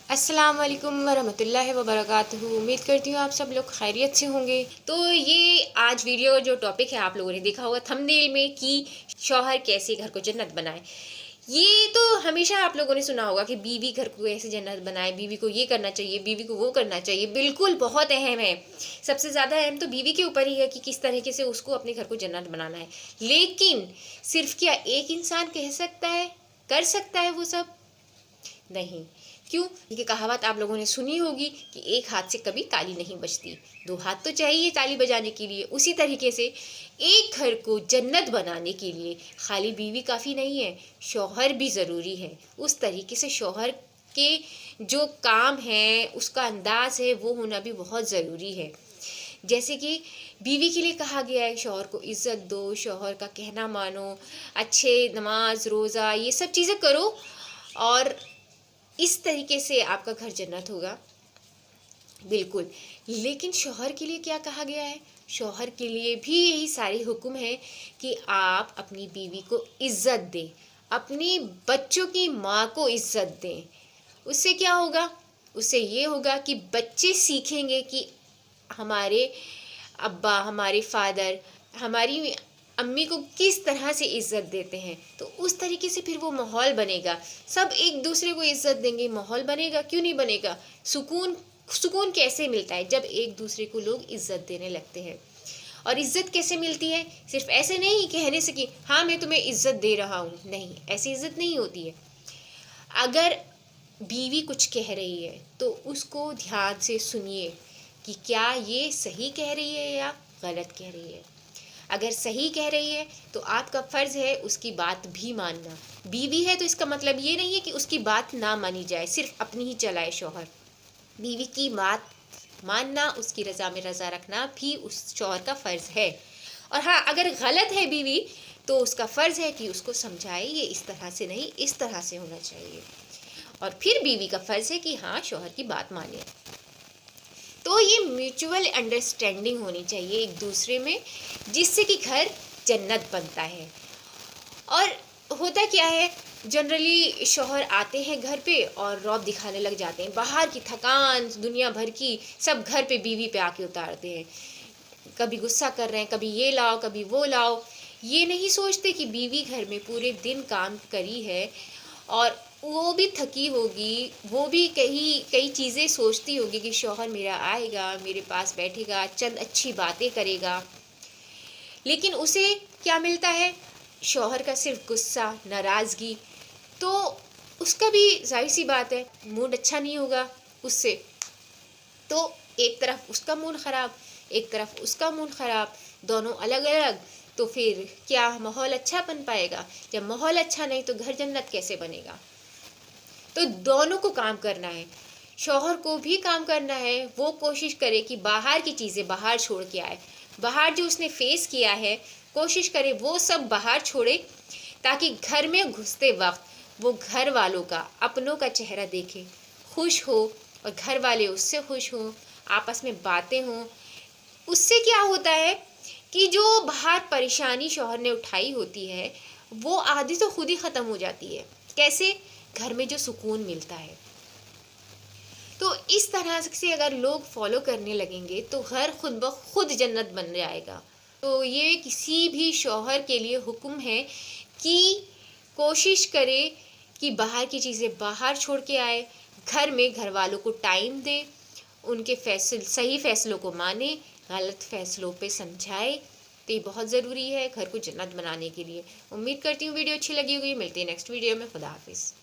अस्सलाम वालेकुम वरहमतुल्लाहि वबरकातुहू। उम्मीद करती हूँ आप सब लोग खैरियत से होंगे। तो ये आज वीडियो जो टॉपिक है, आप लोगों ने देखा होगा थंबनेल में कि शौहर कैसे घर को जन्नत बनाए। ये तो हमेशा आप लोगों ने सुना होगा कि बीवी घर को कैसे जन्नत बनाए, बीवी को ये करना चाहिए, बीवी को वो करना चाहिए। बिल्कुल बहुत अहम है, सबसे ज़्यादा अहम तो बीवी के ऊपर ही है कि किस तरीके से उसको अपने घर को जन्नत बनाना है। लेकिन सिर्फ क्या एक इंसान कह सकता है, कर सकता है वो सब? नहीं। क्यों? ये कहावत आप लोगों ने सुनी होगी कि एक हाथ से कभी ताली नहीं बजती, दो हाथ तो चाहिए ताली बजाने के लिए। उसी तरीके से एक घर को जन्नत बनाने के लिए खाली बीवी काफ़ी नहीं है, शौहर भी ज़रूरी है। उस तरीके से शौहर के जो काम है, उसका अंदाज़ है, वो होना भी बहुत ज़रूरी है। जैसे कि बीवी के लिए कहा गया है शौहर को इज़्ज़त दो, शौहर का कहना मानो, अच्छे नमाज रोज़ा ये सब चीज़ें करो, और इस तरीके से आपका घर जन्नत होगा। बिल्कुल। लेकिन शौहर के लिए क्या कहा गया है? शौहर के लिए भी यही सारे हुक्म है कि आप अपनी बीवी को इज़्ज़त दें, अपनी बच्चों की माँ को इज़्ज़त दें। उससे क्या होगा? उससे ये होगा कि बच्चे सीखेंगे कि हमारे अब्बा, हमारे फादर, हमारी अम्मी को किस तरह से इज़्ज़त देते हैं। तो उस तरीके से फिर वो माहौल बनेगा, सब एक दूसरे को इज़्ज़त देंगे, माहौल बनेगा। क्यों नहीं बनेगा? सुकून कैसे मिलता है? जब एक दूसरे को लोग इज़्ज़त देने लगते हैं। और इज़्ज़त कैसे मिलती है? सिर्फ ऐसे नहीं कहने से कि हाँ मैं तुम्हें इज़्ज़त दे रहा हूँ, नहीं, ऐसी इज़्ज़त नहीं होती है। अगर बीवी कुछ कह रही है तो उसको ध्यान से सुनिए कि क्या ये सही कह रही है या गलत कह रही है। अगर सही कह रही है तो आपका फ़र्ज़ है उसकी बात भी मानना। बीवी है तो इसका मतलब ये नहीं है कि उसकी बात ना मानी जाए, सिर्फ अपनी ही चलाए शौहर। बीवी की बात मानना, उसकी रज़ा में रज़ा रखना भी उस शौहर का फ़र्ज़ है। और हाँ, अगर गलत है बीवी तो उसका फ़र्ज़ है कि उसको समझाए, ये इस तरह से नहीं, इस तरह से होना चाहिए। और फिर बीवी का फ़र्ज़ है कि हाँ शौहर की बात माने। तो ये म्यूचुअल अंडरस्टैंडिंग होनी चाहिए एक दूसरे में, जिससे कि घर जन्नत बनता है। और होता क्या है, जनरली शौहर आते हैं घर पे और रौब दिखाने लग जाते हैं, बाहर की थकान दुनिया भर की सब घर पे बीवी पे आके उतारते हैं। कभी गुस्सा कर रहे हैं, कभी ये लाओ कभी वो लाओ। ये नहीं सोचते कि बीवी घर में पूरे दिन काम करी है और वो भी थकी होगी, वो भी कई चीज़ें सोचती होगी कि शौहर मेरा आएगा, मेरे पास बैठेगा, चंद अच्छी बातें करेगा। लेकिन उसे क्या मिलता है? शौहर का सिर्फ गुस्सा, नाराज़गी। तो उसका भी ज़ाहिर सी बात है मूड अच्छा नहीं होगा उससे। तो एक तरफ उसका मूड ख़राब, एक तरफ उसका मूड ख़राब, दोनों अलग अलग। तो फिर क्या माहौल अच्छा बन पाएगा? जब माहौल अच्छा नहीं तो घर जन्नत कैसे बनेगा? तो दोनों को काम करना है, शौहर को भी काम करना है। वो कोशिश करे कि बाहर की चीज़ें बाहर छोड़ के आए, बाहर जो उसने फेस किया है कोशिश करे वो सब बाहर छोड़े, ताकि घर में घुसते वक्त वो घर वालों का, अपनों का चेहरा देखे, खुश हो, और घर वाले उससे खुश हों, आपस में बातें हों। उससे क्या होता है कि जो बाहर परेशानी शौहर ने उठाई होती है वो आधी तो खुद ही ख़त्म हो जाती है। कैसे? घर में जो सुकून मिलता है। तो इस तरह से अगर लोग फॉलो करने लगेंगे तो घर खुद ब खुद जन्नत बन जाएगा। तो ये किसी भी शौहर के लिए हुक्म है कि कोशिश करे कि बाहर की चीज़ें बाहर छोड़ के आए, घर में घर वालों को टाइम दे, उनके सही फैसलों को माने, गलत फैसलों पे समझाए। तो ये बहुत ज़रूरी है घर को जन्नत बनाने के लिए। उम्मीद करती हूँ वीडियो अच्छी लगी होगी। मिलती है नेक्स्ट वीडियो में। खुदा हाफिज़।